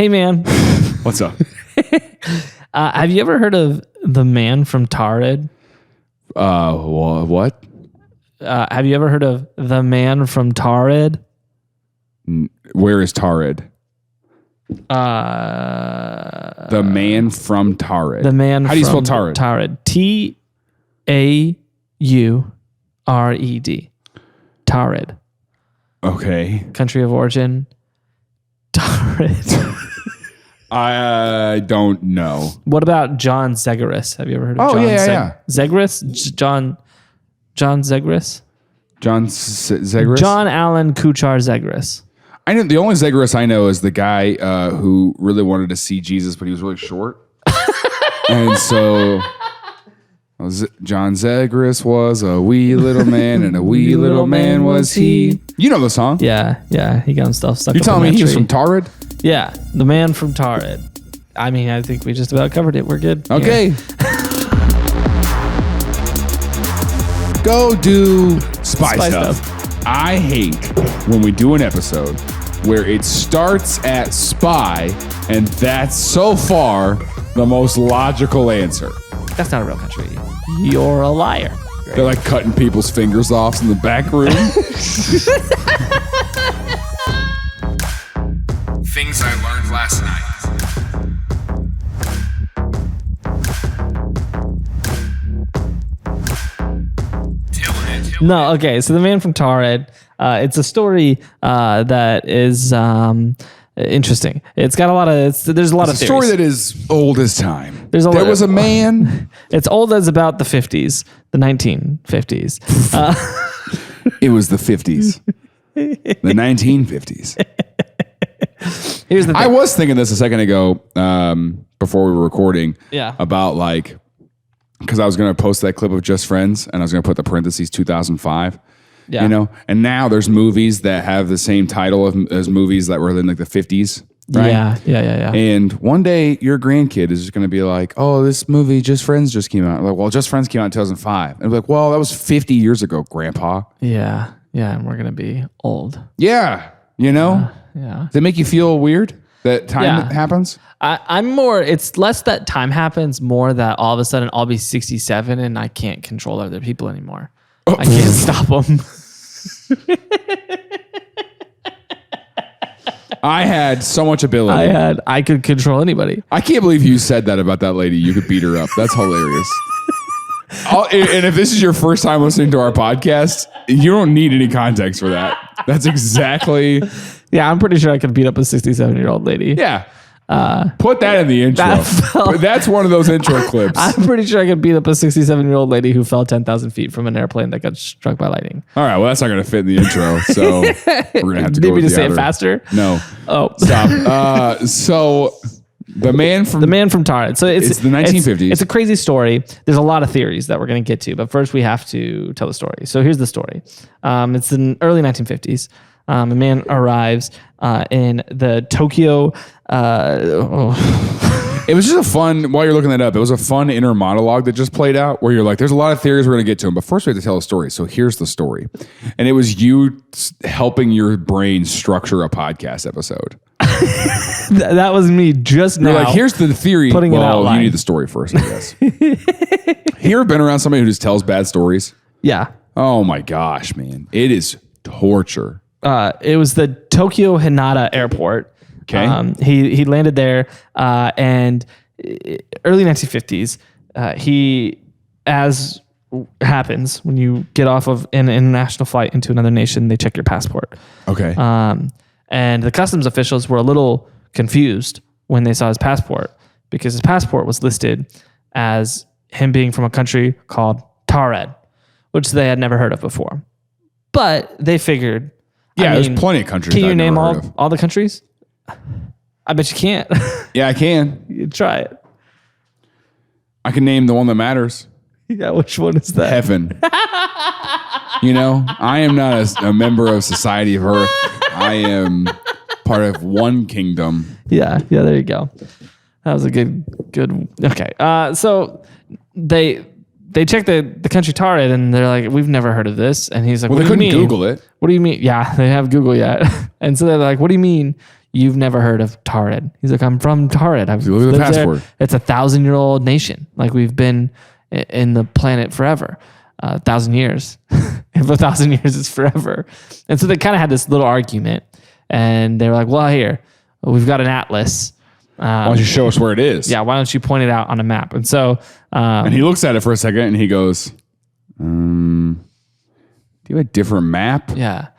Hey, man. What's up? Have you ever heard of the man from Taured? What? Have you ever heard of the man from Taured? Where is Taured? The man from Taured. The man. How do you spell Taured? Taured. Taured. Taured. Okay. Country of origin. Taured. I don't know. What about John Zegras? Have you ever heard of John yeah. Zegras? John Zegras? John Zegras? John Allen Kuchar Zegras. I know the only Zegras I know is the guy who really wanted to see Jesus, but he was really short. And so John Zegras was a wee little man, and a wee little man was he. You know the song. Yeah. He got himself stuck. You're telling me he was from Taured? Yeah, the man from Taured. I mean, I think we just about covered it. We're good. Okay. Yeah. Go do spy stuff. I hate when we do an episode where it starts at spy, and that's so far the most logical answer. That's not a real country. You're a liar. They're like cutting people's fingers off in the back room. Things I learned last night. No, okay. So the man from Taured, it's a story that is interesting. It's got a lot of. There's a lot of theories. Story that is old as time. There was a man. It's old as about the 50s, the 1950s. It was the 50s, the 1950s. Here's the thing. I was thinking this a second ago before we were recording. Yeah. About like. Because I was going to post that clip of Just Friends, and I was going to put the parentheses 2005. Yeah. You know, and now there's movies that have the same title as movies that were in like the 50s. Right? Yeah. And one day your grandkid is just going to be like, "Oh, this movie Just Friends just came out." I'm like, well, Just Friends came out in 2005, and I'm like, well, that was 50 years ago, Grandpa. Yeah, and we're gonna be old. Yeah, you know. Yeah. Does it make you feel weird that time happens? I'm more, it's less that time happens, more that all of a sudden I'll be 67 and I can't control other people anymore. Oh. I can't stop them. I had so much ability. I could control anybody. I can't believe you said that about that lady. You could beat her up. That's hilarious. And if this is your first time listening to our podcast, you don't need any context for that. That's exactly. Yeah, I'm pretty sure I could beat up a 67-year-old lady. Yeah. Put that in the intro. That's one of those intro clips. I'm pretty sure I could beat up a 67-year-old lady who fell 10,000 feet from an airplane that got struck by lightning. All right, well, that's not going to fit in the intro, so we're going to have to go with the other. Need me to say it faster? No. Oh. Stop. So the man from Taured. So it's the 1950s. It's a crazy story. There's a lot of theories that we're going to get to, but first we have to tell the story. So here's the story. It's in early 1950s. A man arrives in the Tokyo. It was just a fun, while you're looking that up, it was a fun inner monologue that just played out where you're like, there's a lot of theories we're going to get to them, but first we have to tell a story. So here's the story. And it was you helping your brain structure a podcast episode. That was me just now. You're like, here's the theory. Putting it out. You need the story first, I guess. You ever been around somebody who just tells bad stories? Yeah. Oh my gosh, man. It is torture. It was the Tokyo Haneda Airport. Okay. He landed there, and early 1950s, he, as happens when you get off of an international flight into another nation, they check your passport. Okay. And the customs officials were a little confused when they saw his passport because his passport was listed as him being from a country called Taured, which they had never heard of before. But they figured, there's plenty of countries. Can you name all the countries? I bet you can't. Yeah, I can. You try it. I can name the one that matters. Yeah, which one is that? Heaven. You know, I am not a member of Society of Earth. I am part of one kingdom. Yeah, there you go. That was a good. Okay, so they check the country Taured and they're like, we've never heard of this. And he's like, well, what do you mean? Google it. What do you mean? Yeah, they have Google yet. And so they're like, what do you mean you've never heard of Taured. He's like, I'm from Taured. I've Look at the lived there. passport. It's 1,000-year-old nation. Like we've been in the planet forever. 1,000 years. If 1,000 years is forever. And so they kind of had this little argument. And they were like, well, here, we've got an atlas. Why don't you show us where it is? Yeah, why don't you point it out on a map? And so... and he looks at it for a second and he goes, do you have a different map? Yeah.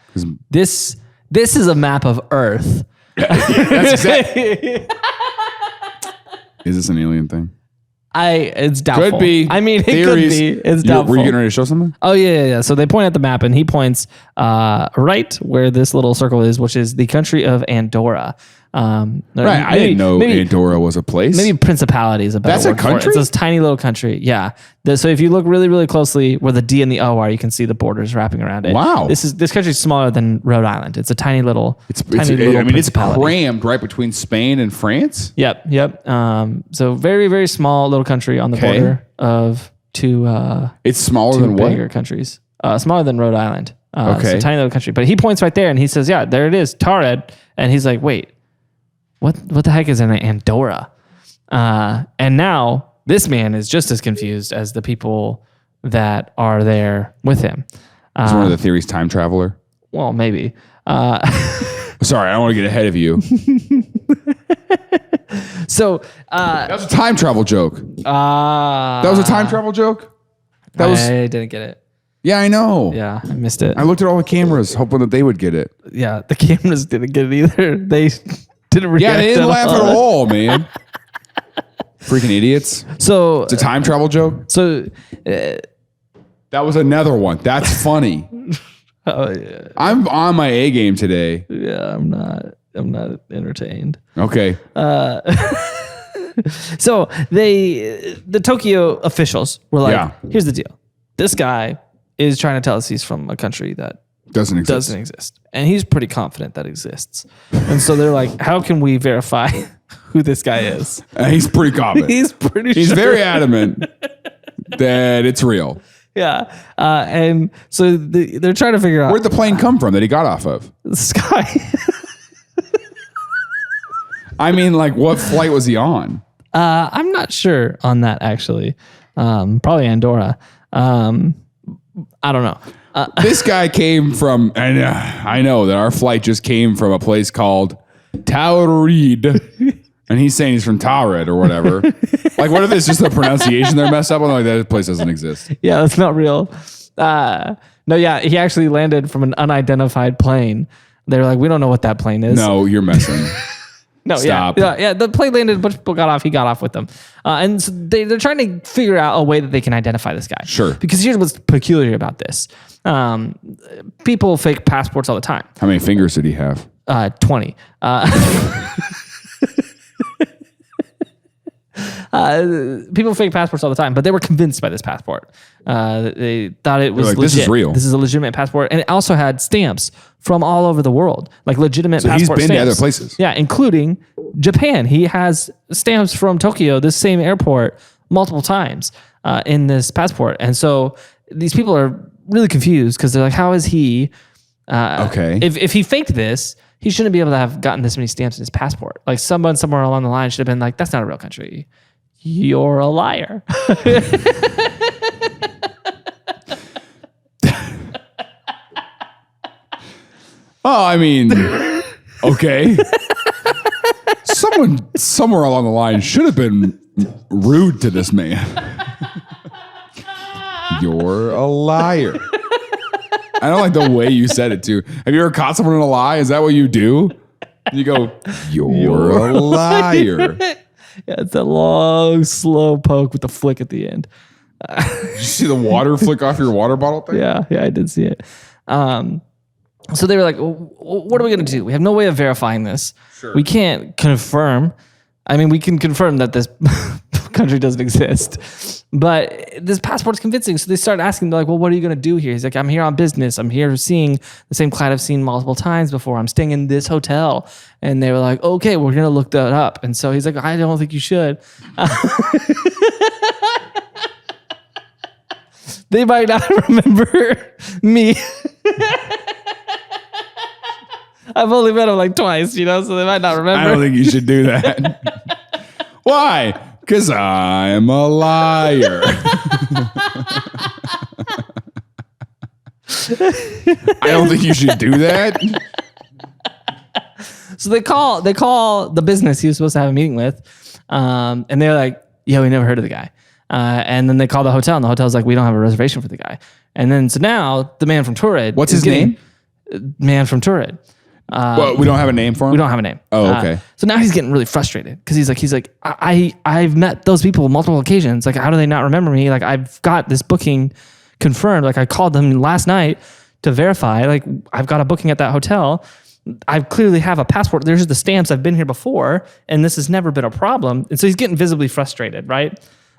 This is a map of Earth. That's exactly. Is this an alien thing? It's doubtful. Could be. I mean, Theories. it could be. It's doubtful. Were you getting ready to show something? Oh, yeah. So they point at the map, and he points right where this little circle is, which is the country of Andorra. Right. I didn't know Andorra was a place. Maybe principality is a better That's a word for it. country? It's this tiny little country. Yeah. So if you look really, really closely where the D and the O are, you can see the borders wrapping around it. Wow. This country is smaller than Rhode Island. It's a tiny little It's principality. crammed right between Spain and France. Yep. So very, very small little country on the border of two It's smaller than what? bigger countries. Smaller than Rhode Island. Okay. It's a tiny little country. But he points right there and he says, yeah, there it is, Taured. And he's like, wait, what the heck is in Andorra? And now this man is just as confused as the people that are there with him. Is one of the theories time traveler? Well, maybe. Sorry, I don't want to get ahead of you. So That was a time travel joke. That was a time travel joke? I didn't get it. Yeah, I know. Yeah, I missed it. I looked at all the cameras hoping that they would get it. Yeah, the cameras didn't get it either. They didn't react. Yeah, they didn't laugh at all, man. Freaking idiots. So It's a time travel joke? So That was another one. That's funny. yeah, I'm on my A game today. I'm not entertained. Okay. So the Tokyo officials were like, here's the deal. This guy is trying to tell us he's from a country that Doesn't exist. And he's pretty confident that exists. And so they're like, how can we verify who this guy is? He's pretty confident. He's He's very adamant that it's real. Yeah. And so they're trying to figure out Where'd the plane come from that he got off of? the sky. I mean, like, what flight was he on? I'm not sure on that, actually. Probably Andorra. I don't know. This guy came from, and I know that our flight just came from a place called Taured, and he's saying he's from Taured or whatever. Like, what if it's just the pronunciation they're messed up on? Like, that place doesn't exist. Yeah, that's not real. No, yeah, he actually landed from an unidentified plane. They were like, we don't know what that plane is. No, you're messing. No, Stop. Yeah. The plane landed, a bunch of people got off. He got off with them. And so they're trying to figure out a way that they can identify this guy. Sure. Because here's what's peculiar about this. People fake passports all the time. How many fingers did he have? 20. People fake passports all the time, but they were convinced by this passport. They thought it was like, legit. this is real. This is a legitimate passport. And it also had stamps from all over the world, like legitimate So he's passport been to stamps. other places. Yeah, including Japan. He has stamps from Tokyo, this same airport, multiple times in this passport. And so these people are really confused because they're like, how is he... Okay. If he faked this, he shouldn't be able to have gotten this many stamps in his passport. Like someone somewhere along the line should have been like, that's not a real country. You're a liar. Oh, I mean, okay. Someone somewhere along the line should have been rude to this man. You're a liar. I don't like the way you said it too. Have you ever caught someone in a lie? Is that what you do? You go, you're a liar. Yeah, it's that long, slow poke with the flick at the end. Did you see the water flick off your water bottle thing? Yeah, I did see it. So they were like, what are we going to do? We have no way of verifying this. Sure. We can't confirm. I mean, we can confirm that this country doesn't exist, but this passport's convincing. So they start asking, they're like, well, what are you going to do here? He's like, I'm here on business. I'm here seeing the same client I've seen multiple times before. I'm staying in this hotel. And they were like, okay, we're going to look that up. And so he's like, I don't think you should. They might not remember me. I've only met him like twice, so they might not remember. I don't think you should do that. Why? Because I'm a liar. I don't think you should do that. So they call the business he was supposed to have a meeting with, and they're like, "Yeah, we never heard of the guy." And then they call the hotel, and the hotel's like, "We don't have a reservation for the guy." And then so now the man from Taured, what's his name? Man from Taured. Well, we don't have a name for him. We don't have a name. Oh, okay. So now he's getting really frustrated because he's like, I've met those people multiple occasions. Like, how do they not remember me? Like, I've got this booking confirmed. Like, I called them last night to verify. Like, I've got a booking at that hotel. I clearly have a passport. There's the stamps. I've been here before, and this has never been a problem. And so he's getting visibly frustrated, right?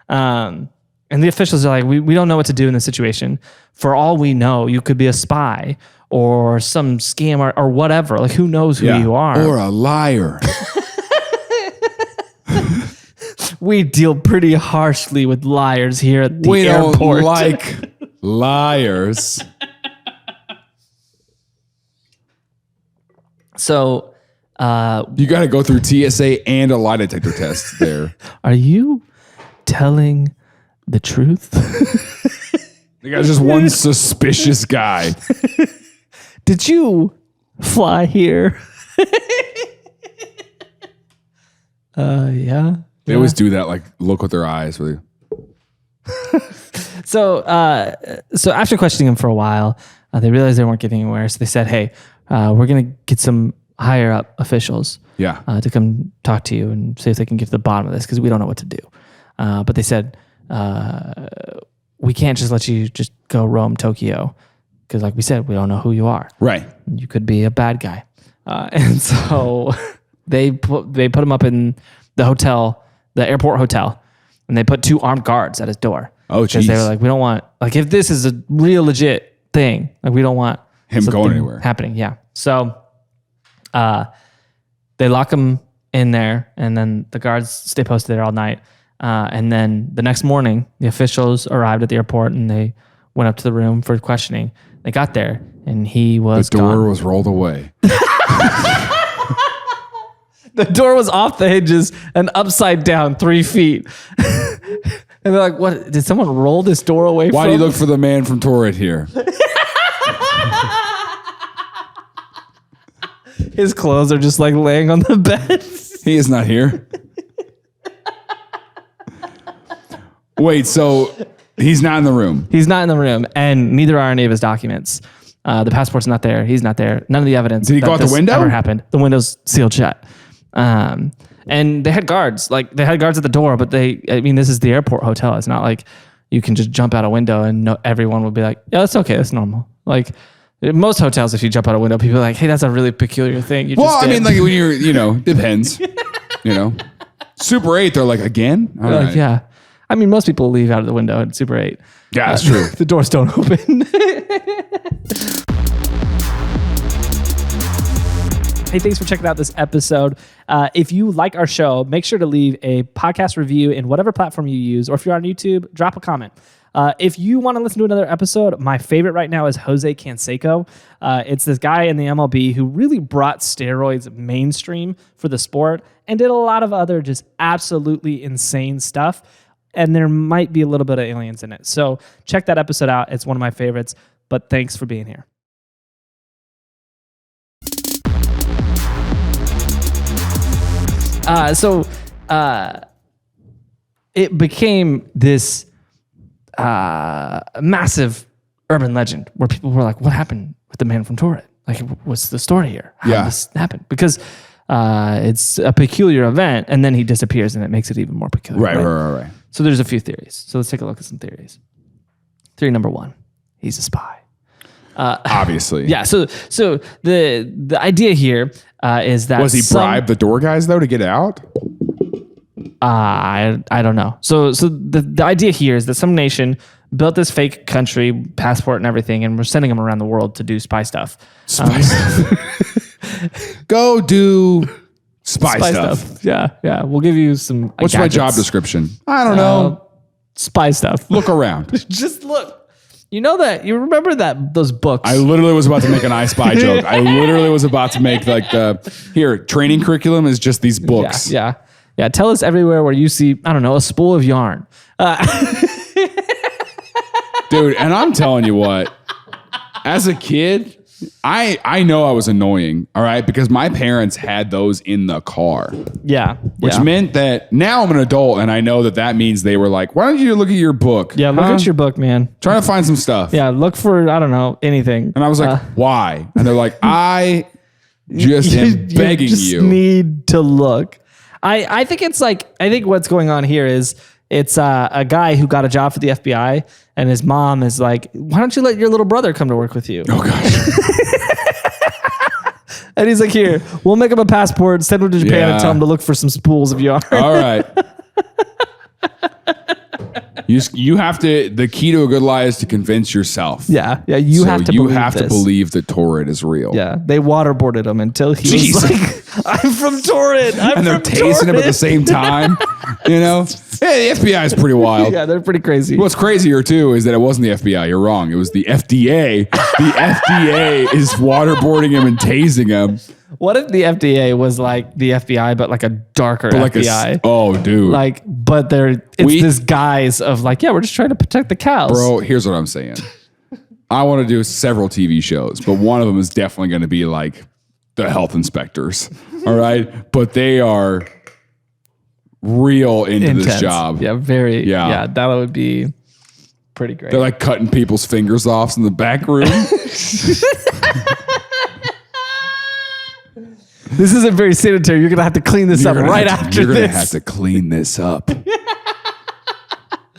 And the officials are like, we don't know what to do in this situation. For all we know, you could be a spy or some scam or whatever. Like, who knows who you are? Or a liar. We deal pretty harshly with liars here at the we airport. We don't like liars. So, you got to go through TSA and a lie detector test there. Are you telling the truth? The guy's just one suspicious guy. Did you fly here? Yeah. They always do that, like look with their eyes. Really. So after questioning him for a while, they realized they weren't getting anywhere. So they said, "Hey, we're gonna get some higher up officials, to come talk to you and see if they can get to the bottom of this because we don't know what to do." But they said, "We can't just let you just go roam Tokyo because, like we said, we don't know who you are. Right? You could be a bad guy." And so they put him up in the hotel, the airport hotel, and they put 2 armed guards at his door. Oh, because they were like, "We don't want if this is a real legit thing, like we don't want him going anywhere happening." Yeah. So, they lock him in there, and then the guards stay posted there all night. And then the next morning, the officials arrived at the airport, and they went up to the room for questioning. They got there, and he was the door gone. was rolled away. The door was off the hinges and upside down 3 feet. And they're like, "What? Did someone roll this door away?" Why do you look for the man from Taured here? His clothes are just like laying on the bed. He is not here. Wait, so he's not in the room. He's not in the room, and neither are any of his documents. The passport's not there. He's not there. None of the evidence. Did he go out the window? Ever happened? The window's sealed shut. And they had guards. Like they had guards at the door, but this is the airport hotel. It's not like you can just jump out a window and everyone will be like, "Yeah, that's okay. That's normal." Like most hotels, if you jump out a window, people are like, "Hey, that's a really peculiar thing." Like when you're, depends. Super 8, they're like, "Again?" All right. Like, yeah. I mean, most people leave out of the window at Super 8. Yeah, that's true. The doors don't open. Hey, thanks for checking out this episode. If you like our show, make sure to leave a podcast review in whatever platform you use, or if you're on YouTube, drop a comment. If you want to listen to another episode, my favorite right now is Jose Canseco. It's this guy in the MLB who really brought steroids mainstream for the sport and did a lot of other just absolutely insane stuff. And there might be a little bit of aliens in it. So check that episode out. It's one of my favorites. But thanks for being here. It became this massive urban legend where people were like, "What happened with the man from Taured? Like, what's the story here? How did this happen?" Because it's a peculiar event, and then he disappears, and it makes it even more peculiar. Right. So there's a few theories. So let's take a look at some theories. Theory number 1, he's a spy. Obviously. Yeah. So the idea here is that was he bribed the door guys though to get out? I don't know. So the idea here is that some nation built this fake country, passport and everything, and we're sending them around the world to do spy stuff. Go do spy stuff. Yeah. We'll give you some. What's my job description? I don't know. Spy stuff. Look around. Just look. You know that you remember that those books. I literally was about to make an I Spy joke. I literally was about to make like training curriculum is just these books. Yeah. Tell us everywhere where you see, I don't know, a spool of yarn. Dude, and I'm telling you what, as a kid, I know I was annoying, all right, because my parents had those in the car. Yeah. Which meant that now I'm an adult and I know that means they were like, why don't you look at your book? Yeah, look at your book, man. Trying to find some stuff. Yeah, look for, I don't know, anything. And I was like, why? And they're like, I just am begging you. You just need to look. I think it's like, I think what's going on here is it's a guy who got a job for the FBI and his mom is like, why don't you let your little brother come to work with you? Oh, gosh. And he's like, here, we'll make him a passport, send him to Japan and tell him to look for some spools of yarn. All right. You have to, the key to a good lie is to convince yourself. Yeah. You have to believe that Taured is real. Yeah. They waterboarded him until he was like, I'm from Taured. And they're tasing him at the same time. You know? Yeah, the FBI is pretty wild. Yeah, they're pretty crazy. What's crazier too is that it wasn't the FBI. You're wrong. It was the FDA. The FDA is waterboarding him and tasing him. What if the FDA was like the FBI, but like a darker FBI? Oh, dude. But it's this guise of like, yeah, we're just trying to protect the cows. Bro, here's what I'm saying. I want to do several TV shows, but one of them is definitely going to be like the health inspectors. All right. But they are real into this job. Yeah, very. Yeah, that would be pretty great. They're like cutting people's fingers off in the back room. This isn't very sanitary. You're going to have to clean this up right after this. You're going to have to clean this up.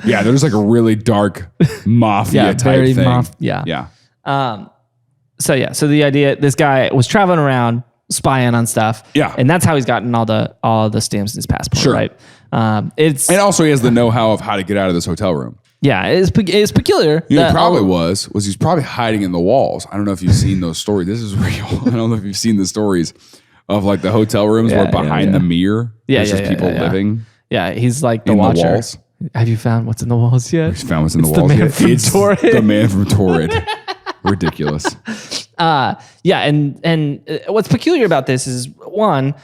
Yeah, there's like a really dark mafia type thing. Yeah. So the idea, this guy was traveling around spying on stuff. Yeah. And that's how he's gotten all the stamps in his passport, sure. right? And also he has the know-how of how to get out of this hotel room. Yeah, it's peculiar. You know, he's probably hiding in the walls. I don't know if you've seen those stories. This is real. I don't know if you've seen the stories of like the hotel rooms where behind the mirror, there's just people living. Yeah, he's like the in watcher. The walls. Have you found what's in the walls yet? He's found what's in the walls yet. It's the man from Taured. Ridiculous. Yeah, and what's peculiar about this is one,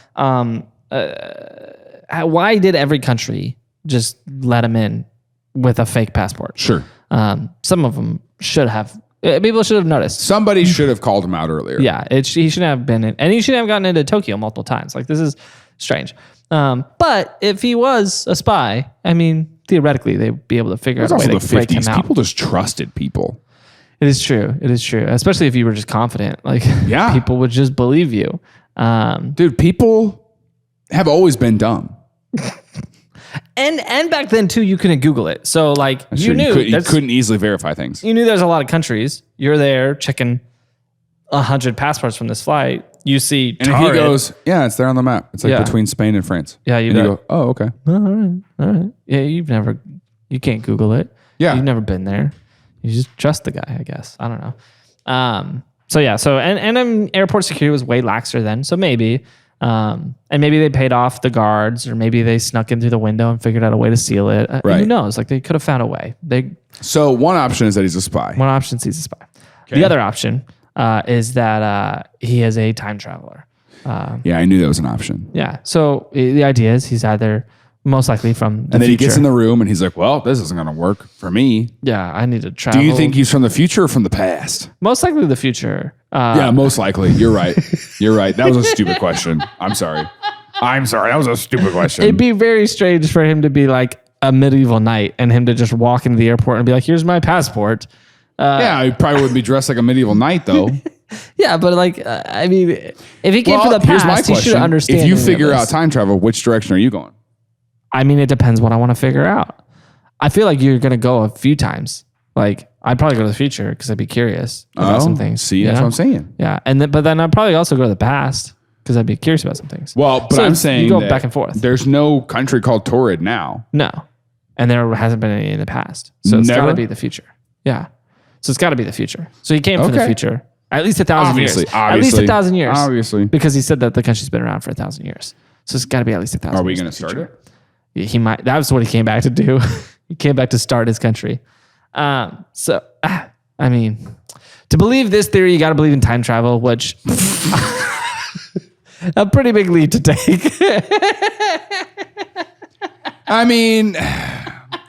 why did every country just let him in with a fake passport? Sure. Some of them should have. People should have noticed. Somebody should have called him out earlier. Yeah, he shouldn't have been in, and he shouldn't have gotten into Tokyo multiple times. Like, this is strange. But if he was a spy, I mean, theoretically, they'd be able to figure out a way to break him out. People just trusted people. It is true. Especially if you were just confident. Like, people would just believe you. Dude, people have always been dumb. And back then too, you couldn't Google it. So like you couldn't easily verify things. You knew there's a lot of countries. You're there checking 100 passports from this flight. You see, and if he goes, yeah, it's there on the map. It's like between Spain and France. Yeah, you go, oh, okay, all right. Yeah, you can't Google it. Yeah, you've never been there. You just trust the guy, I guess. I don't know. And airport security was way laxer then. So maybe. And maybe they paid off the guards, or maybe they snuck in through the window and figured out a way to seal it. Who knows? Like, they could have found a way. So one option is that he's a spy. One option is he's a spy. Okay. The other option is that he is a time traveler. Yeah, I knew that was an option. Yeah. So the idea is he's either most likely from the and then future. He gets in the room and he's like, well, this isn't going to work for me. Yeah, I need to travel. Do you think he's from the future or from the past? Most likely the future. Yeah, most likely. You're right. That was a stupid question. I'm sorry. That was a stupid question. It'd be very strange for him to be like a medieval knight and him to just walk into the airport and be like, here's my passport. Yeah, he probably wouldn't be dressed like a medieval knight though. Yeah, but like, I mean, if he came from the past, he should understand. If you figure out time travel, which direction are you going? I mean, it depends what I want to figure out. I feel like you're going to go a few times. Like, I'd probably go to the future because I'd be curious about some things. See, that's what I'm saying. Yeah, but then I'd probably also go to the past because I'd be curious about some things. Well, but I'm saying you go back and forth. There's no country called Taured now. No, and there hasn't been any in the past. So it's got to be the future. Yeah, so it's got to be the future. So he came from the future. At least 1,000 years. At least 1,000 years. Obviously. Because he said that the country's been around for 1,000 years. So it's got to be at least 1,000 years. Are we going to start it? He might. That was what he came back to do. He came back to start his country. So I mean, to believe this theory, you got to believe in time travel, which a pretty big leap to take. I mean,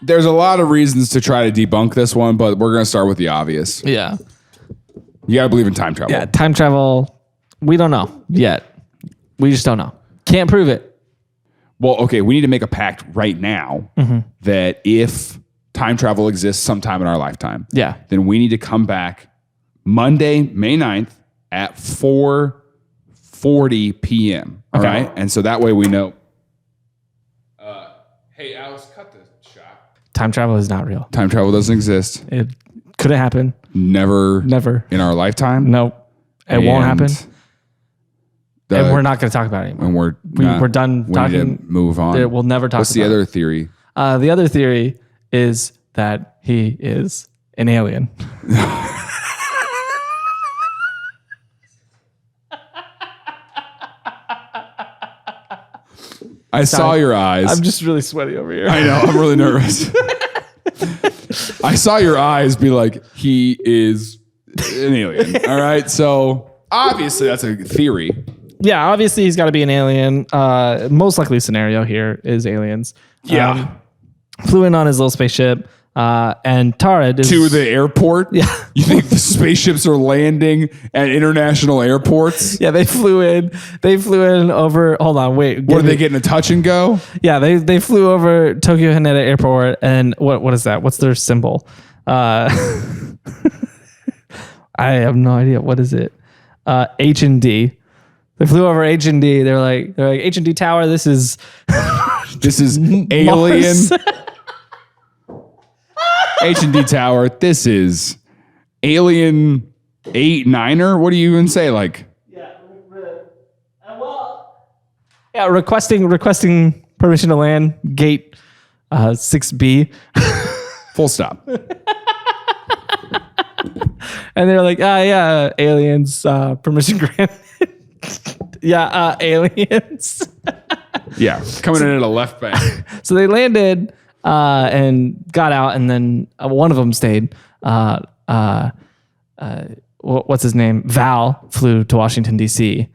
there's a lot of reasons to try to debunk this one, but we're going to start with the obvious. Yeah. You got to believe in time travel. Yeah, time travel, we don't know yet. We just don't know. Can't prove it. Well, okay, we need to make a pact right now that if time travel exists sometime in our lifetime, then we need to come back Monday, May 9th at 4:40 p.m. All right? And so that way we know. Hey, Alex, cut the shot. Time travel is not real. Time travel doesn't exist. It couldn't happen. Never in our lifetime. Nope. It won't happen. And we're not going to talk about it anymore. And we're done talking. Need to move on. We'll never talk about it. What's the other theory? The other theory is that he is an alien. I saw your eyes. I'm just really sweaty over here. I know. I'm really nervous. I saw your eyes be like, he is an alien. All right. So obviously that's a theory. Yeah. Obviously he's got to be an alien. Most likely scenario here is aliens. Yeah. Flew in on his little spaceship. And Taured is to the airport. Yeah. You think the spaceships are landing at international airports? Yeah, they flew in over. Hold on, wait. Were they getting a touch and go? Yeah, they flew over Tokyo Haneda Airport, and what is that? What's their symbol? I have no idea. What is it? H&D. They flew over H&D. They're like H&D Tower. This is alien. H&D Tower. This is alien 8-9er. What do you even say? Like, requesting permission to land. Gate 6B. Full stop. And they're like, aliens, permission granted. Aliens. Yeah, coming in at a left bank. So they landed and got out, and then one of them stayed. What's his name? Val flew to Washington, D.C.,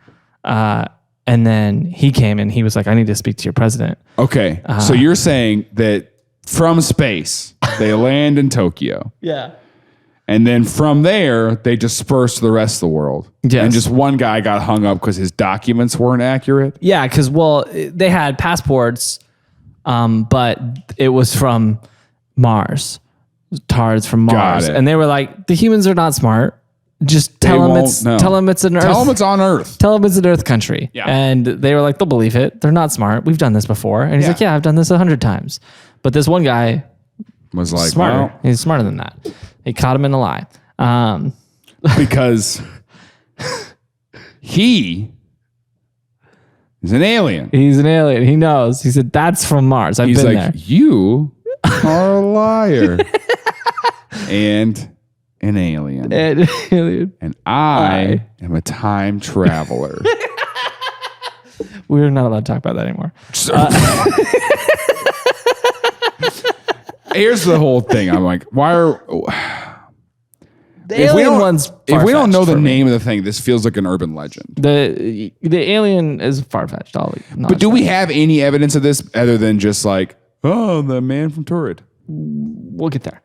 and then he came and he was like, I need to speak to your president. Okay, so you're saying that from space, they land in Tokyo. Yeah. And then from there, they dispersed to the rest of the world. Yes. And just one guy got hung up because his documents weren't accurate. Yeah, because, they had passports, but it was from Mars. Taured's from Mars. Got it. And they were like, the humans are not smart. Just tell them it's an Earth. Tell them it's on Earth. Tell them it's an Earth country. Yeah. And they were like, they'll believe it. They're not smart. We've done this before. And he's like, yeah, I've done this 100 times. But this one guy was like, smarter. well, He's smarter than that. He caught him in a lie. Because he is an alien. He's an alien. He knows. He said, that's from Mars. I've been there. You are a liar. And an alien. And I am a time traveler. We're not allowed to talk about that anymore. Here's the whole thing. I'm like, why are... The alien one's if we don't know the name of the thing, this feels like an urban legend. The alien is far-fetched. But do we have any evidence of this other than just like, oh, the man from Taured? We'll get there.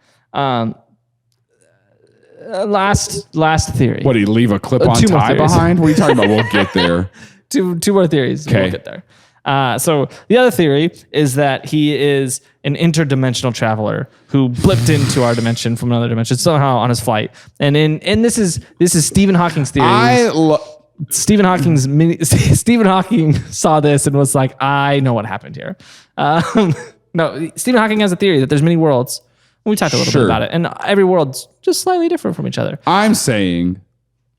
Last theory. What, did he leave a clip-on tie behind? What are you talking about? We'll get there. Two more theories. Okay. We'll get there. So the other theory is that he is an interdimensional traveler who blipped into our dimension from another dimension somehow on his flight. And this is Stephen Hawking's theory. Stephen Hawking saw this and was like, I know what happened here. No, Stephen Hawking has a theory that there's many worlds. We talked a little bit about it, and every world's just slightly different from each other. I'm saying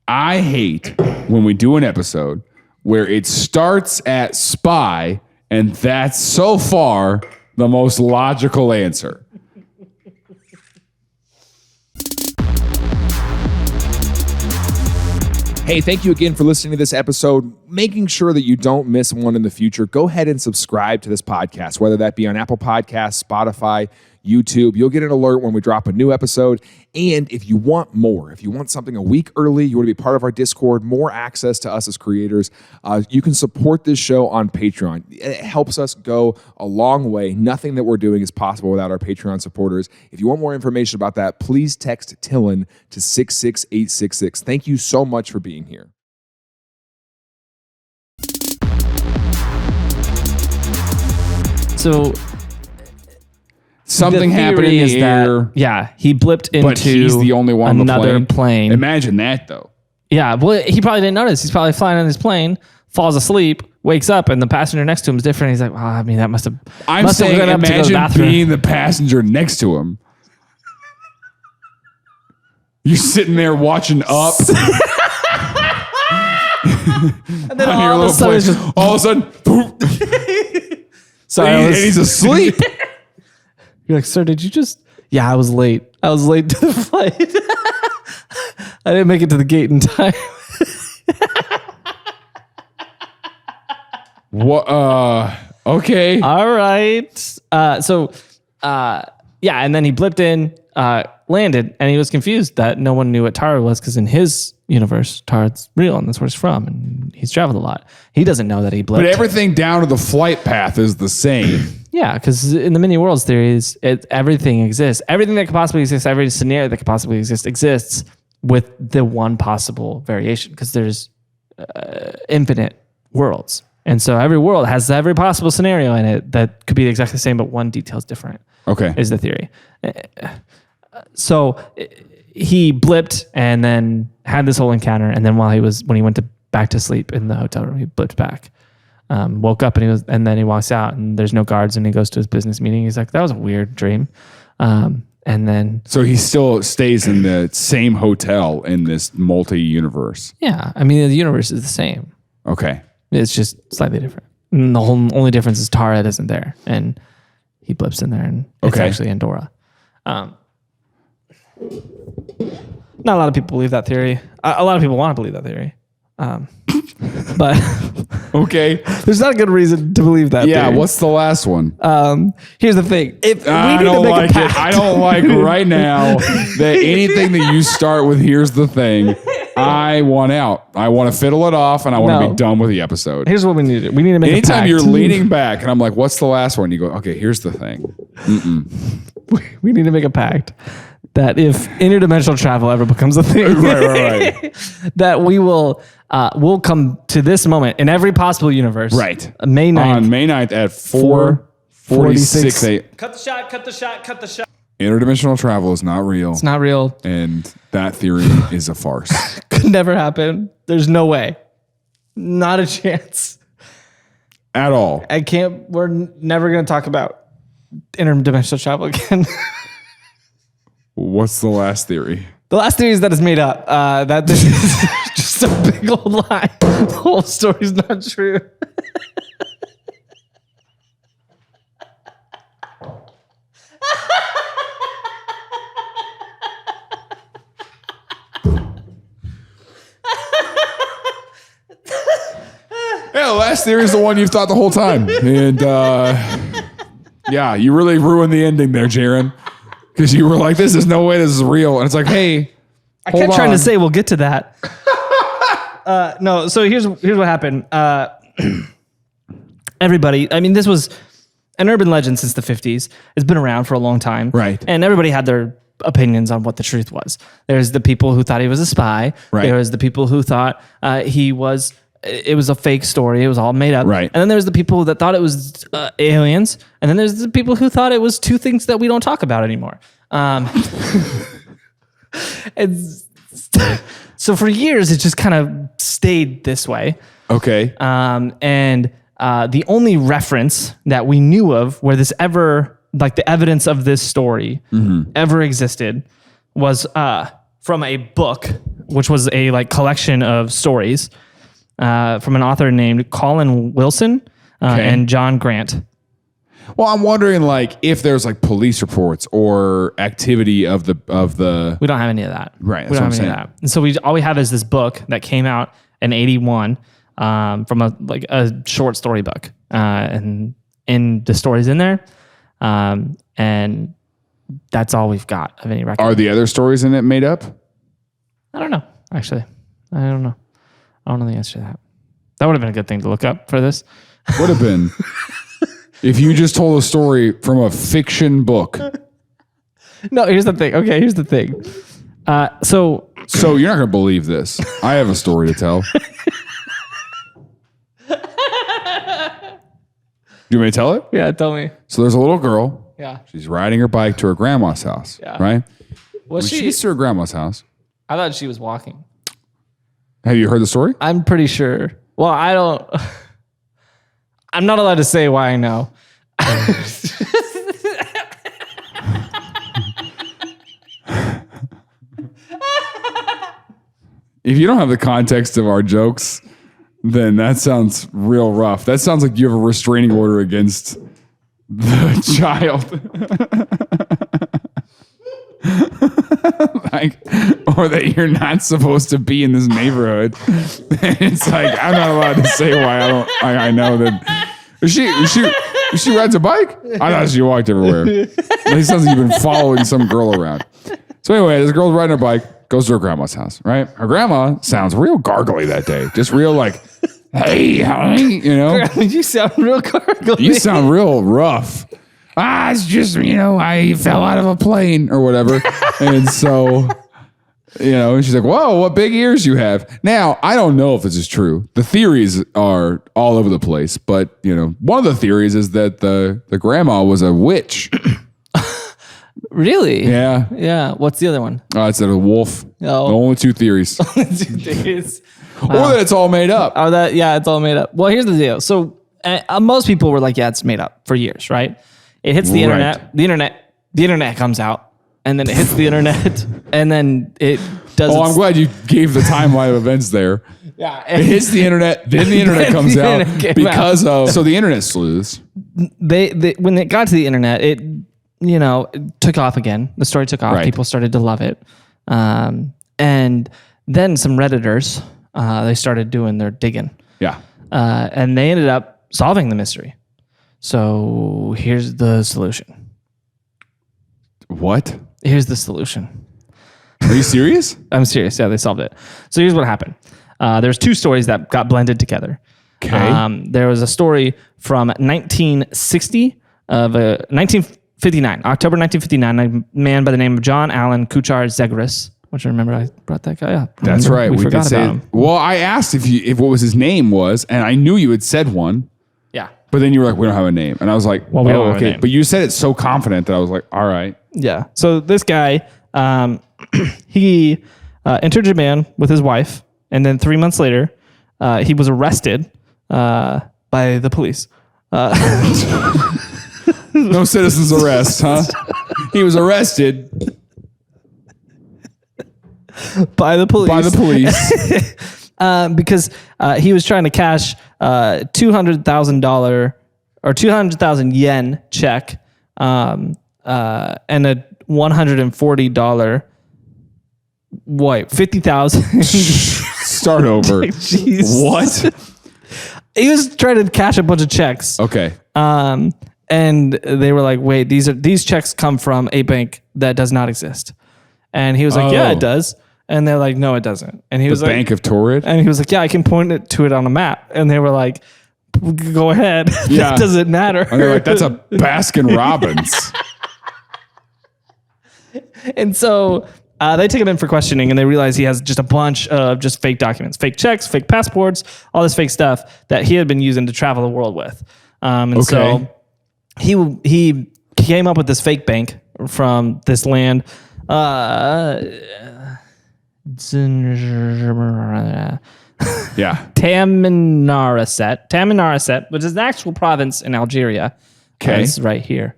I hate when we do an episode where it starts at spy, and that's so far the most logical answer. Hey, thank you again for listening to this episode. making sure that you don't miss one in the future, go ahead and subscribe to this podcast, whether that be on Apple Podcasts, Spotify, YouTube. You'll get an alert when we drop a new episode. And if you want more, if you want something a week early, you want to be part of our Discord, more access to us as creators, you can support this show on Patreon. It helps us go a long way. Nothing that we're doing is possible without our Patreon supporters. If you want more information about that, please text TILLN to 66866. Thank you so much for being here. So something happened in the air. He blipped into but he's the only one on another the plane. Imagine that, though. Yeah, well, he probably didn't notice. He's probably flying on his plane, falls asleep, wakes up, and the passenger next to him is different. He's like, I mean, that must have. I'm saying, imagine being the passenger next to him. You're sitting there watching Up. And then all of a sudden, and he's asleep. You're like, sir, did you just? Yeah, I was late. I was late to the flight. I didn't make it to the gate in time. What? Okay. All right. And then he blipped in, landed, and he was confused that no one knew what Taured was because in his universe, Taured's real and that's where he's from, and he's traveled a lot. He doesn't know that he blipped. But everything down to the flight path is the same. Yeah, because in the many worlds theories, everything exists. Everything that could possibly exist, every scenario that could possibly exist, exists with the one possible variation because there's infinite worlds. And so every world has every possible scenario in it that could be exactly the same, but one detail is different. Okay. Is the theory. So he blipped and then had this whole encounter. And then when he went back to sleep in the hotel room, he blipped back. Woke up and then he walks out and there's no guards and he goes to his business meeting. He's like, that was a weird dream. So he still stays in the same hotel in this multi-universe. Yeah. I mean, the universe is the same. Okay. It's just slightly different. And the only difference is Taured isn't there. And he blips in there and it's actually Andorra. Not a lot of people believe that theory. A lot of people want to believe that theory. But okay, there's not a good reason to believe that. Yeah, theory. What's the last one? Here's the thing. I don't like it. I don't like right now that anything that you start with, here's the thing. I want out. I want to fiddle it off and I want to be done with the episode. Here's what we need to do. We need to make a pact. Anytime you're leaning back and I'm like, what's the last one? You go, okay, here's the thing. We need to make a pact that if interdimensional travel ever becomes a thing, right. that we will we'll come to this moment in every possible universe. Right. May 9th. On May 9th at 4:46 a.m. Cut the shot. Interdimensional travel is not real. It's not real. And that theory is a farce. Could never happen. There's no way. Not a chance. At all. We're never going to talk about interdimensional travel again. What's the last theory? The last theory is that it's made up. That this is just a big old lie. The whole story's not true. Yeah, the last theory is the one you've thought the whole time. And you really ruined the ending there, Jaron. Because you were like, there's no way this is real. And it's like, hey, I kept trying to say we'll get to that. No, so here's what happened. Everybody, I mean, this was an urban legend since the 50s. It's been around for a long time. Right. And everybody had their opinions on what the truth was. There's the people who thought he was a spy. Right. There was the people who thought it was a fake story. It was all made up. Right. And then there's the people that thought it was aliens. And then there's the people who thought it was two things that we don't talk about anymore. So for years, it just kind of stayed this way. Okay. And the only reference that we knew of where this ever, like the evidence of this story ever existed was from a book, which was a like collection of stories from an author named Colin Wilson and John Grant. Well, I'm wondering like if there's like police reports or activity of the. We don't have any of that. Right. We don't have any of that. And so all we have is this book that came out in 1981 from a short story book, and in the stories in there, and that's all we've got of any record. Are the other stories in it made up? I don't know. Actually, I don't know. I don't know the answer to that. That would have been a good thing to look up for this. Would have been if you just told a story from a fiction book. No, here's the thing. Okay, here's the thing. So you're not going to believe this. I have a story to tell. You want me to tell it? Yeah, tell me. So there's a little girl. Yeah. She's riding her bike to her grandma's house. Yeah. Right? Was When she? she gets to her grandma's house. I thought she was walking. Have you heard the story? I'm pretty sure. Well, I don't. I'm not allowed to say why I know. If you don't have the context of our jokes, then that sounds real rough. That sounds like you have a restraining order against the child. Like, or that you're not supposed to be in this neighborhood. It's like, I'm not allowed to say why I know that. She rides a bike? I thought she walked everywhere. It sounds like you've been following some girl around. So anyway, this girl's riding her bike, goes to her grandma's house, right? Her grandma sounds real gargly that day. Just real like, hey, honey, you know? You sound real gargly. You sound real rough. It's just, I fell out of a plane or whatever. And so, she's like, whoa, what big ears you have. Now, I don't know if this is true. The theories are all over the place. But, one of the theories is that the grandma was a witch. Really? Yeah. Yeah. What's the other one? It's a wolf. Oh. Only two theories. Or that it's all made up. It's all made up. Well, here's the deal. So most people were like, yeah, it's made up for years, right? It hits the internet. The internet comes out, and then it hits the internet, and then it does. I'm glad you gave the timeline of events there. Yeah. It hits the internet, then the internet comes out because of. So the internet sleuths. They when it got to the internet, it took off again. The story took off. Right. People started to love it. And then some Redditors, they started doing their digging. Yeah. And they ended up solving the mystery. So here's the solution. What? Here's the solution. Are you serious? I'm serious. Yeah, they solved it. So here's what happened. There's two stories that got blended together. Okay. There was a story from 1960 of 1959, October 1959, a man by the name of John Allen Kuchar Zegras. Which I remember I brought that guy up. That's right. We forgot about him. Well, I asked if what was his name was, and I knew you had said one. Yeah. But then you were like, we don't have a name. And I was like, Well, we don't have a okay. name. But you said it so confident that I was like, all right. Yeah. So this guy, he entered Japan with his wife, and then 3 months later, he was arrested by the police. No citizen's arrest, huh? He was arrested by the police. by the police. Because he was trying to cash $200,000 or 200,000 yen check and a $140 $50,000. Start over. Jeez. What? He was trying to cash a bunch of checks. Okay. And they were like, wait, these checks come from a bank that does not exist. And he was like, yeah, it does. And they're like, no, it doesn't. And he was like, Bank of Taured? and he was like, yeah, I can point to it on a map. And they were like, go ahead. Yeah. That doesn't matter. And they're like, that's a Baskin Robbins. And so they take him in for questioning, and they realize he has just a bunch of just fake documents, fake checks, fake passports, all this fake stuff that he had been using to travel the world with. And so he came up with this fake bank from this land. Yeah. Tamanrasset, which is an actual province in Algeria. Okay. It's right here.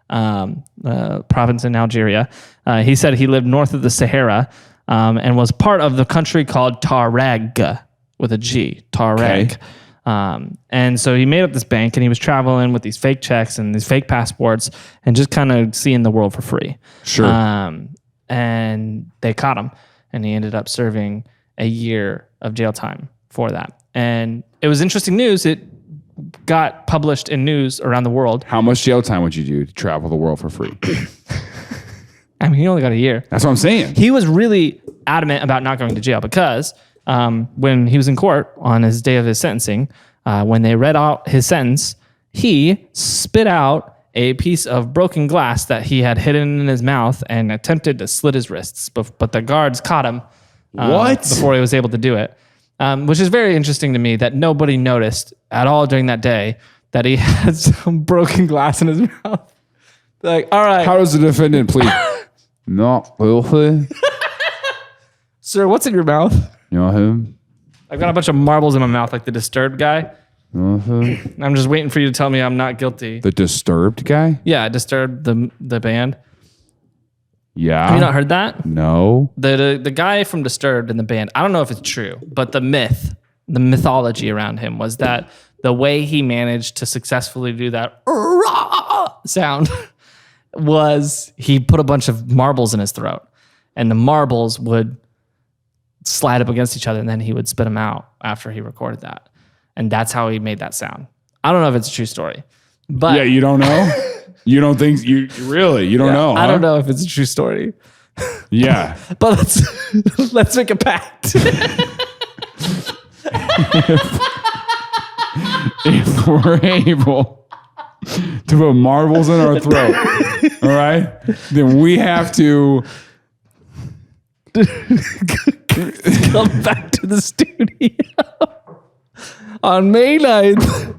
Province in Algeria. He said he lived north of the Sahara and was part of the country called Tuareg with a G. Tuareg. Okay. And so he made up this bank, and he was traveling with these fake checks and these fake passports and just kind of seeing the world for free. Sure. And they caught him, and he ended up serving a year of jail time for that. And it was interesting news. It got published in news around the world. How much jail time would you do to travel the world for free? I mean, he only got a year. That's what I'm saying. He was really adamant about not going to jail because when he was in court on his day of his sentencing, when they read out his sentence, he spit out a piece of broken glass that he had hidden in his mouth and attempted to slit his wrists. But the guards caught him before he was able to do it, which is very interesting to me that nobody noticed at all during that day that he had some broken glass in his mouth. Like, all right. How does the defendant plead? Not guilty. Sir, what's in your mouth? You know him? I've got a bunch of marbles in my mouth like the Disturbed guy. I'm just waiting for you to tell me I'm not guilty. The Disturbed guy? Yeah, Disturbed, the band. Yeah. Have you not heard that? No. The guy from Disturbed in the band, I don't know if it's true, but the mythology around him was that the way he managed to successfully do that sound was he put a bunch of marbles in his throat, and the marbles would slide up against each other, and then he would spit them out after he recorded that. And that's how he made that sound. I don't know if it's a true story, but yeah, you don't know? You don't think you don't know? Huh? I don't know if it's a true story. Yeah. But let's make a pact. If we're able to put marbles in our throat, all right, then we have to come back to the studio on May 9th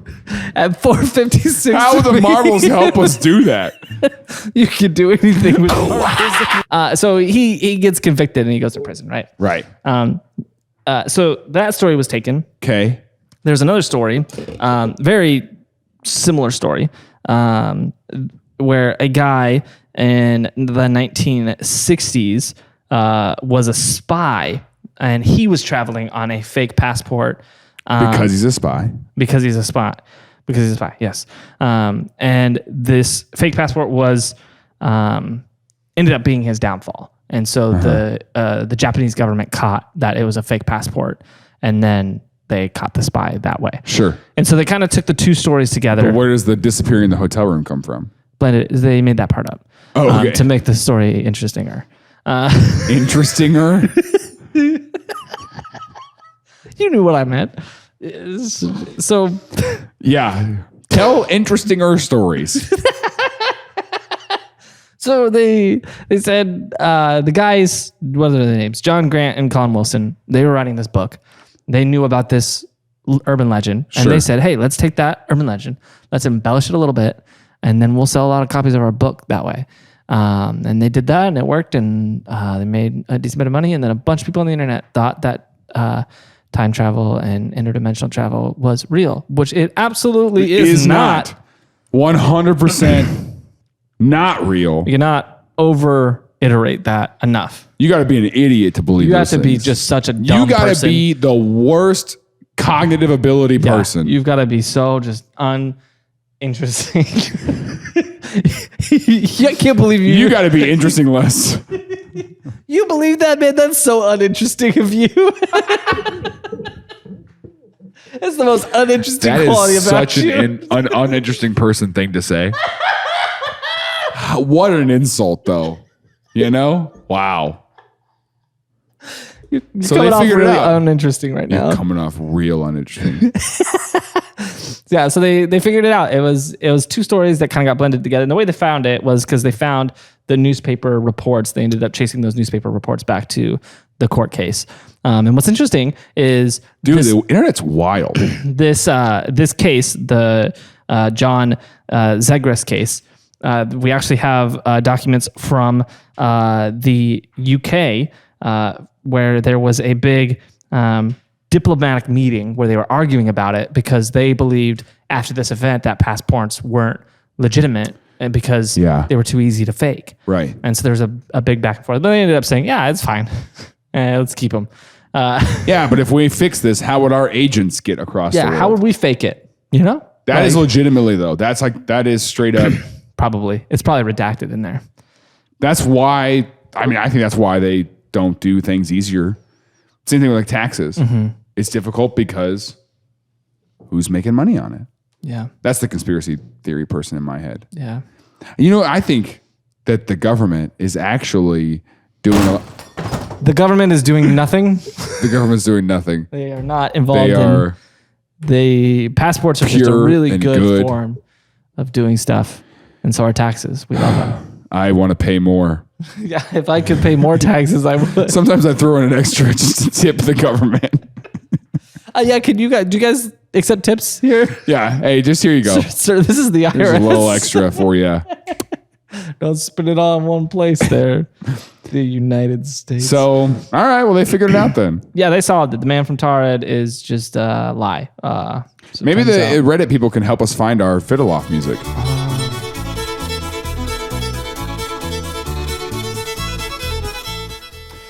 at 4:56. How will the marbles help us do that? You can do anything with marbles. So he gets convicted and he goes to prison, right? Right. So that story was taken. Okay. There's another story, very similar story, where a guy in the 1960s was a spy, and he was traveling on a fake passport. Because he's a spy. Because he's a spy. Yes. And this fake passport was ended up being his downfall. And so the Japanese government caught that it was a fake passport, and then they caught the spy that way. Sure. And so they kind of took the two stories together. But where does the disappearing in the hotel room come from? But they made that part up. Oh, okay. To make the story interestinger. Interestinger? You knew what I meant. So, yeah. Tell interestinger stories. So they said the guys, what are their names? John Grant and Colin Wilson, they were writing this book. They knew about this urban legend, and they said, hey, let's take that urban legend, let's embellish it a little bit, and then we'll sell a lot of copies of our book that way. And they did that, and it worked, and they made a decent bit of money, and then a bunch of people on the internet thought that time travel and interdimensional travel was real, which it absolutely is not. 100% not real. You cannot over-iterate that enough. You got to be an idiot to believe You have those to be things. just such a dumb person. You got to be the worst cognitive ability person. You've got to be so just uninteresting. I can't believe you. You got to be interesting less. You believe that, man? That's so uninteresting of you. That's the most uninteresting quality about you. That is such an uninteresting person thing to say. What an insult, though. You know? Wow. You're coming off really uninteresting right now. You're coming off real uninteresting. Yeah, so they figured it out. It was two stories that kind of got blended together. And the way they found it was because they found the newspaper reports. They ended up chasing those newspaper reports back to the court case. And what's interesting is... Dude, the internet's wild. This case, the John Zegras case, we actually have documents from the UK where there was a big diplomatic meeting where they were arguing about it because they believed after this event that passports weren't legitimate and because they were too easy to fake. Right. And so there was a big back and forth. But they ended up saying, yeah, it's fine. Let's keep them. Yeah, but if we fix this, how would our agents get across the world? How would we fake it? You know? That is legitimately, though. That is straight up. Probably. It's probably redacted in there. That's why, I think that's why they don't do things easier. Same thing with like taxes. Mm-hmm. It's difficult because who's making money on it. Yeah. That's the conspiracy theory person in my head. Yeah. I think that the government is actually doing The government is doing nothing. the government's doing nothing. They are not involved They are the passports are just a pure really and good good. form of doing stuff. And so are taxes. We love them. I want to pay more. Yeah, if I could pay more taxes, I would. Sometimes I throw in an extra just to tip the government. Yeah, do you guys accept tips here? Yeah. Hey, just here you go. Sir, this is the IRS. Here's a little extra for you. Don't spend it all in one place there. The United States. So, all right. Well, they figured it out then. Yeah, they saw that the man from Taured is just a lie. So Maybe the turns out- Reddit people can help us find our Fiddle Off music.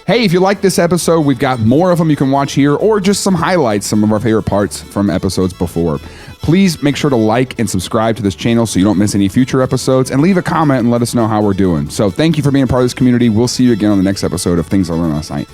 Hey, if you like this episode, we've got more of them you can watch here, or just some highlights, some of our favorite parts from episodes before. Please make sure to like and subscribe to this channel so you don't miss any future episodes, and leave a comment and let us know how we're doing. So thank you for being a part of this community. We'll see you again on the next episode of Things I Learned Last Night.